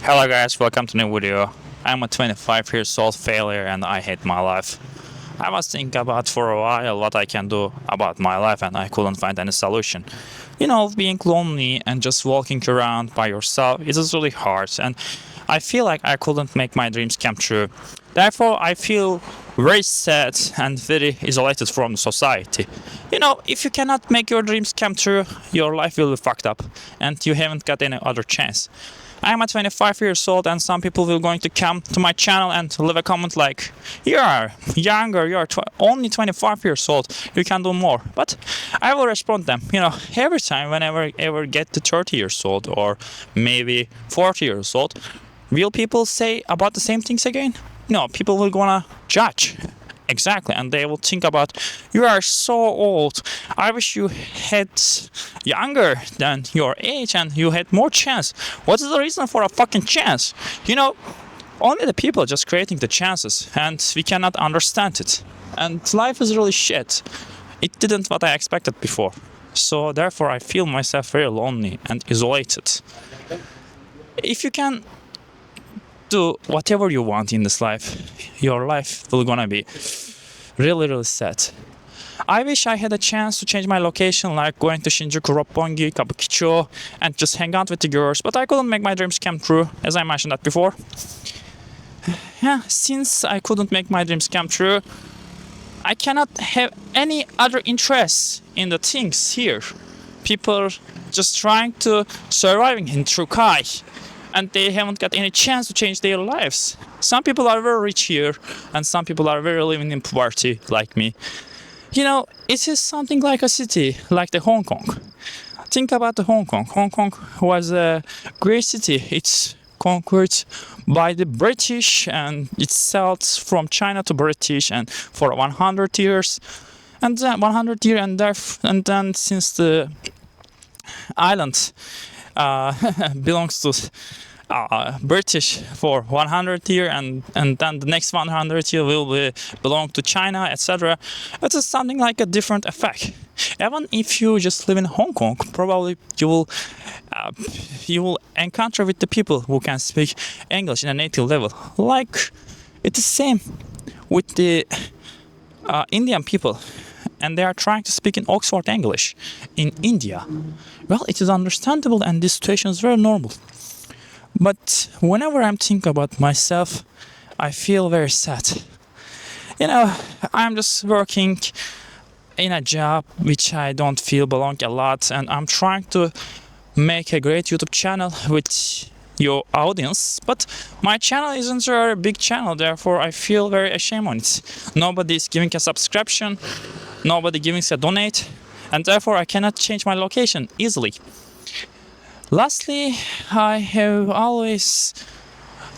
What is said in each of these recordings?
Hello guys, welcome to new video. I'm a 25 years old failure and I hate my life. I was thinking about for a while what I can do about my life and I couldn't find any solution. Being lonely and just walking around by yourself is really hard and I feel like I couldn't make my dreams come true. Therefore, I feel very sad and very isolated from society. If you cannot make your dreams come true, your life will be fucked up and you haven't got any other chance. I'm at 25 years old and some people will going to come to my channel and leave a comment like, you are younger, you're only 25 years old, you can do more. But I will respond them, every time whenever I ever get to 30 years old or maybe 40 years old, will people say about the same things again? No, people will gonna judge. Exactly, and they will think about, you are so old. I wish you had younger than your age and you had more chance. What is the reason for a fucking chance? Only the people just creating the chances and we cannot understand it. And life is really shit. It didn't what I expected before. So therefore I feel myself very lonely and isolated. If you can do whatever you want in this life, your life will gonna be really, really sad. I wish I had a chance to change my location, like going to Shinjuku, Roppongi, Kabukicho, and just hang out with the girls, but I couldn't make my dreams come true, as I mentioned that before. Since I couldn't make my dreams come true, I cannot have any other interests in the things here. People just trying to surviving in Trukai, and they haven't got any chance to change their lives. Some people are very rich here, and some people are very living in poverty, like me. It is something like a city, like the Hong Kong. Think about the Hong Kong. Hong Kong was a great city. It's conquered by the British, and it sold from China to British, and for 100 years, and then 100 years, and then since the island belongs to British for 100 years and then the next 100 years will belong to China, etc. It is something like a different effect. Even if you just live in Hong Kong, probably you will encounter with the people who can speak English in a native level. Like it is same with the Indian people. And they are trying to speak in Oxford English in India. Well, it is understandable and this situation is very normal. But whenever I'm thinking about myself, I feel very sad. I'm just working in a job which I don't feel belong a lot, and I'm trying to make a great YouTube channel with your audience, but my channel isn't a very big channel, therefore I feel very ashamed on it. Nobody is giving a subscription, nobody giving a donate, and therefore I cannot change my location easily. Lastly, I have always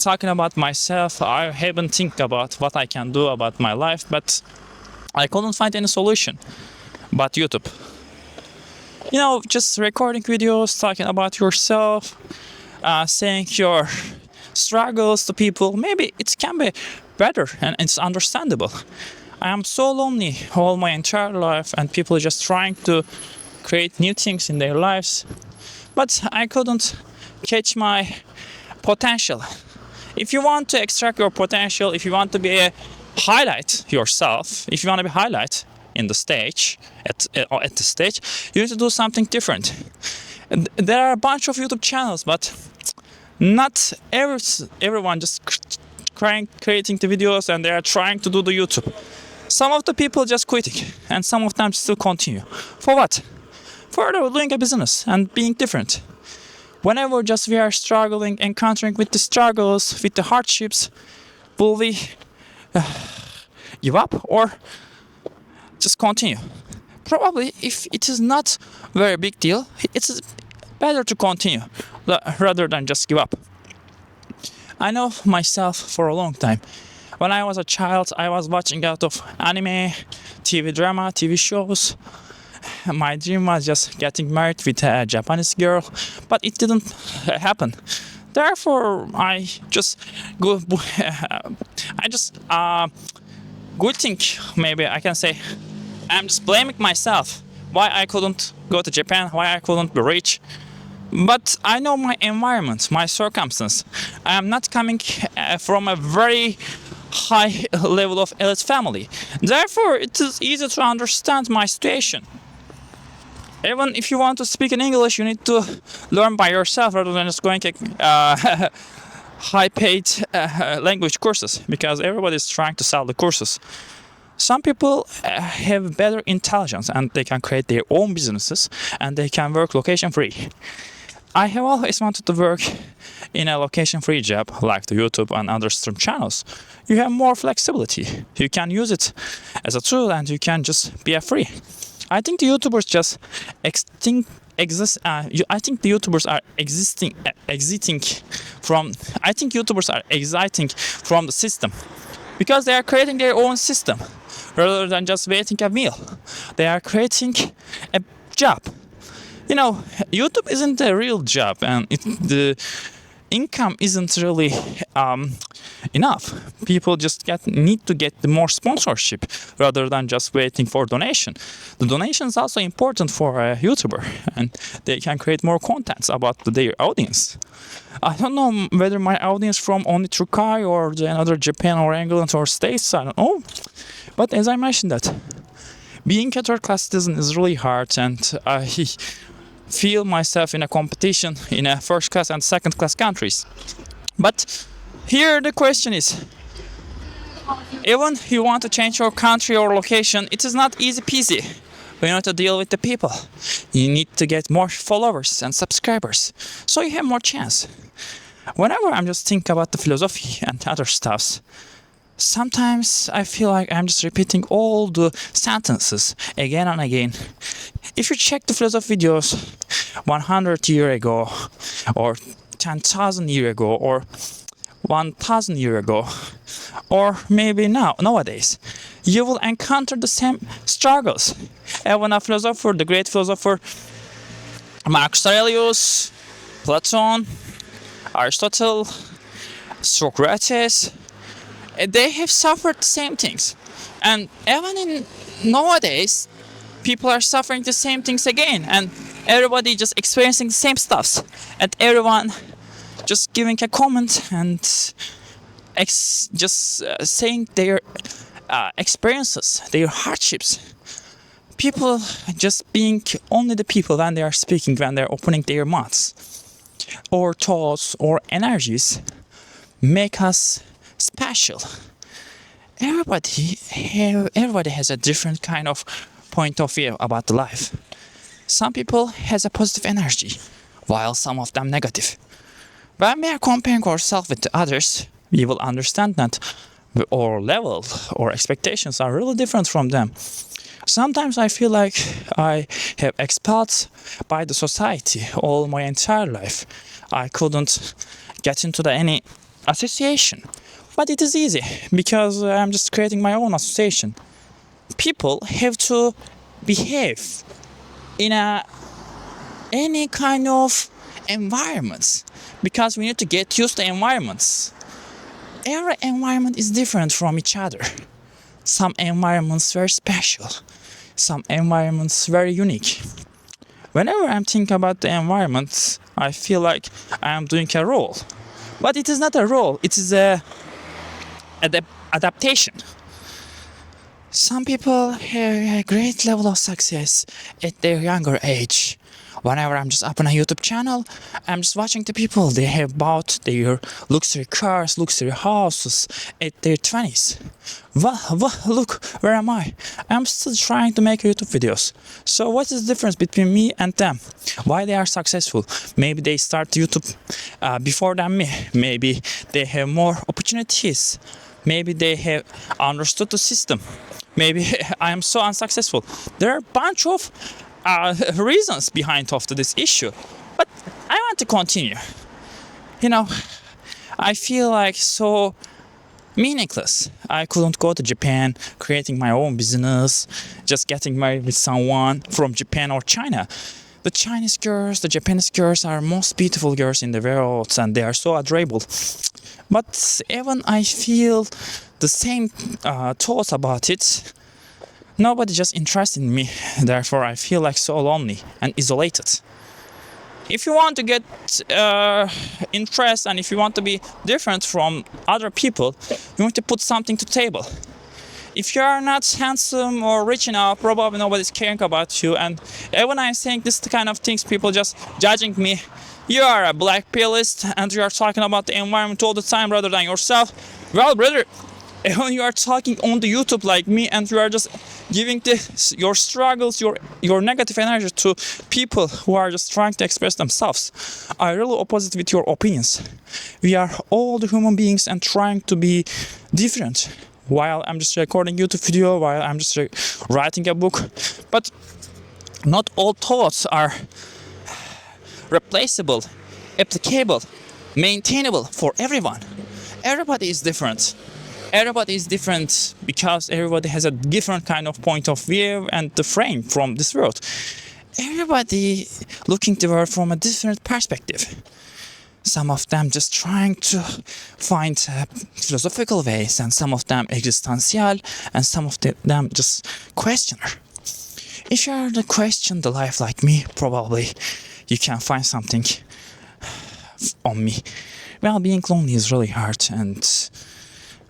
talking about myself. I haven't think about what I can do about my life, but I couldn't find any solution but YouTube. Just recording videos, talking about yourself, saying your struggles to people. Maybe it can be better and it's understandable. I am so lonely all my entire life and people are just trying to create new things in their lives. But I couldn't catch my potential. If you want to extract your potential, if you want to be a highlight yourself, if you want to be highlight in the stage, at the stage, you need to do something different. There are a bunch of YouTube channels, but not everyone just creating the videos and they are trying to do the YouTube. Some of the people just quitting and some of them still continue. For what? For doing a business and being different. Whenever just we are struggling, encountering with the struggles, with the hardships, will we give up or just continue? Probably if it is not very big deal, it's better to continue rather than just give up. I know myself for a long time. When I was a child, I was watching a lot of anime, TV drama, TV shows. My dream was just getting married with a Japanese girl, but it didn't happen. Therefore, I just good think maybe I can say I'm just blaming myself. Why I couldn't go to Japan? Why I couldn't be rich? But I know my environment, my circumstance. I am not coming from a very high level of elite family. Therefore, it is easy to understand my situation. Even if you want to speak in English, you need to learn by yourself rather than just going to high-paid language courses, because everybody is trying to sell the courses. Some people have better intelligence and they can create their own businesses and they can work location free. I have always wanted to work in a location free job like the YouTube and other stream channels. You have more flexibility. You can use it as a tool and you can just be free. I think the YouTubers just I think the YouTubers are exiting from the system because they are creating their own system rather than just waiting a meal. They are creating a job. You know, YouTube isn't a real job, and the income isn't really enough. People just need to get the more sponsorship rather than just waiting for donation. The donation is also important for a YouTuber, and they can create more contents about their audience. I don't know whether my audience from only Turkey or another Japan or England or States, I don't know. But as I mentioned that, being a third-class citizen is really hard, and I feel myself in a competition in a first-class and second-class countries. But here the question is, even if you want to change your country or location, it is not easy peasy. You need to deal with the people. You need to get more followers and subscribers, so you have more chance. Whenever I'm just thinking about the philosophy and other stuffs, sometimes I feel like I'm just repeating all the sentences again and again. If you check the philosophy videos 100 years ago, or 10,000 years ago, or 1,000 years ago, or maybe nowadays, you will encounter the same struggles. Even a philosopher, the great philosopher Marcus Aurelius, Plato, Aristotle, Socrates, they have suffered the same things. And even in nowadays, people are suffering the same things again, and everybody just experiencing the same stuffs, and everyone just giving a comment and saying their experiences, their hardships. People just being only the people when they are speaking, when they are opening their mouths, or thoughts or energies make us special. Everybody has a different kind of point of view about the life. Some people has a positive energy, while some of them negative. When we are comparing ourselves with the others, we will understand that our level or expectations are really different from them. Sometimes I feel like I have expelled by the society all my entire life. I couldn't get into any association. But it is easy because I'm just creating my own association. People have to behave in any kind of environments because we need to get used to environments. Every environment is different from each other. Some environments very special, some environments very unique. Whenever I'm thinking about the environment, I feel like I am doing a role. But it is not a role, it is a adaptation. Some people have a great level of success at their younger age. Whenever I'm just up on a YouTube channel, I'm just watching the people. They have bought their luxury cars, luxury houses at their 20s. Look, where am I? I'm still trying to make YouTube videos. So what is the difference between me and them? Why they are successful? Maybe they start YouTube before than me. Maybe they have more opportunities. Maybe they have understood the system. Maybe I am so unsuccessful. There are a bunch of reasons behind of this issue, but I want to continue. You know, I feel like so meaningless. I couldn't go to Japan, creating my own business, just getting married with someone from Japan or China. The Chinese girls, the Japanese girls are most beautiful girls in the world, and they are so adorable. But even I feel the same thoughts about it. Nobody just interested in me. Therefore, I feel like so lonely and isolated. If you want to get interest and if you want to be different from other people, you need to put something to table. If you are not handsome or rich enough, probably nobody's caring about you. And when I'm saying this kind of things, people just judging me. You are a black pillist and you are talking about the environment all the time rather than yourself. Well, brother, when you are talking on the YouTube like me and you are just giving your struggles, your negative energy to people who are just trying to express themselves, I really opposite with your opinions. We are all the human beings and trying to be different. While I'm just recording YouTube video, while I'm just writing a book, but not all thoughts are replaceable, applicable, maintainable for everyone. Everybody is different. Everybody is different because everybody has a different kind of point of view and the frame from this world. Everybody looking the world from a different perspective. Some of them just trying to find philosophical ways, and some of them existential, and some of them just questioner. If you are to question the life like me, probably you can find something on me. Well, being lonely is really hard, and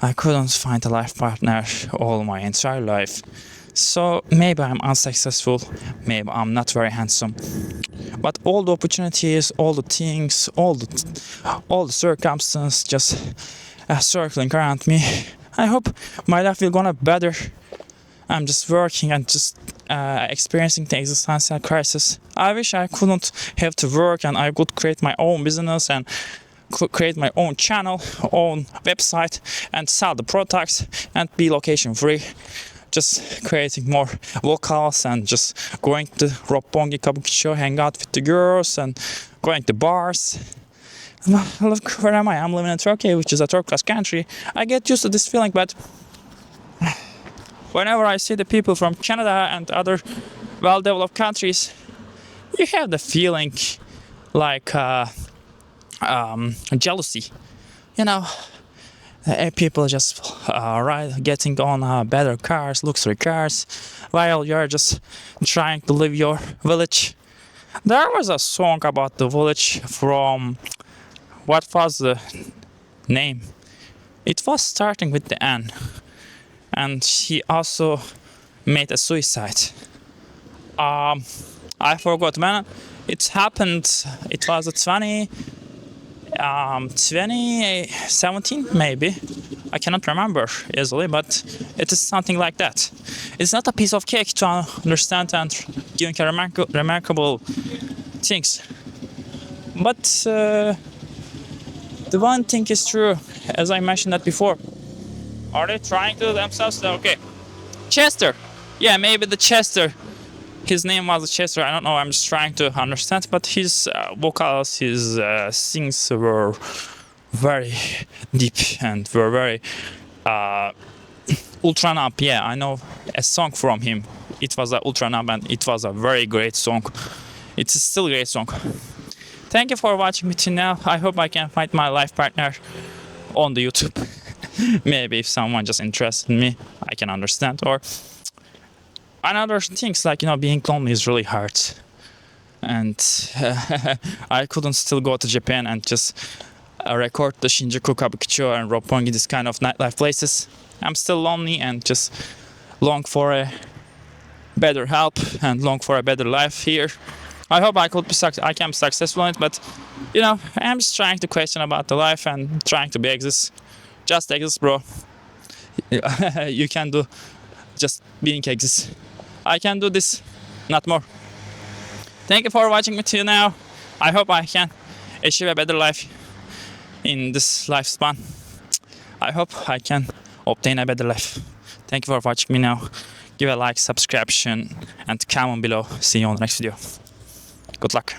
I couldn't find a life partner all my entire life. So maybe I'm unsuccessful, maybe I'm not very handsome. But all the opportunities, all the things, all the circumstances just circling around me. I hope my life will gonna better. I'm just working and just experiencing the existential crisis. I wish I couldn't have to work and I could create my own business and create my own channel, own website and sell the products and be location free. Just creating more locals and just going to Roppongi Kabukicho, hang out with the girls and going to bars. Look, where am I? I'm living in Turkey, which is a third-class country. I get used to this feeling, but whenever I see the people from Canada and other well-developed countries, you have the feeling like jealousy. You know, people just getting on better cars, luxury cars, while you're just trying to live your village. There was a song about the village from, what was the name? It was starting with the N, and he also made a suicide. I forgot when it happened. It was 2017 maybe. I cannot remember easily, but it is something like that. It's not a piece of cake to understand and giving a remarkable things. But the one thing is true, as I mentioned that before. Are they trying to themselves? Okay. Chester. Yeah, maybe the Chester. His name was Chester. I don't know. I'm just trying to understand. But his vocals, his sings were very deep and were very ultra nub. Yeah, I know a song from him. It was a ultra nub and it was a very great song. It's still a great song. Thank you for watching me till now. I hope I can find my life partner on the YouTube. Maybe if someone just interested in me, I can understand. Or another things like, being lonely is really hard. And I couldn't still go to Japan and just record the Shinjuku, Kabukicho and Roppongi, this kind of nightlife places. I'm still lonely and just long for a better help and long for a better life here. I hope I can be successful in it, but I'm just trying to question about the life and trying to be exist. Just exist, bro. You can do just being exist. I can do this, not more. Thank you for watching me till now. I hope I can achieve a better life in this lifespan. I hope I can obtain a better life. Thank you for watching me now. Give a like, subscription, and comment below. See you on the next video. Good luck.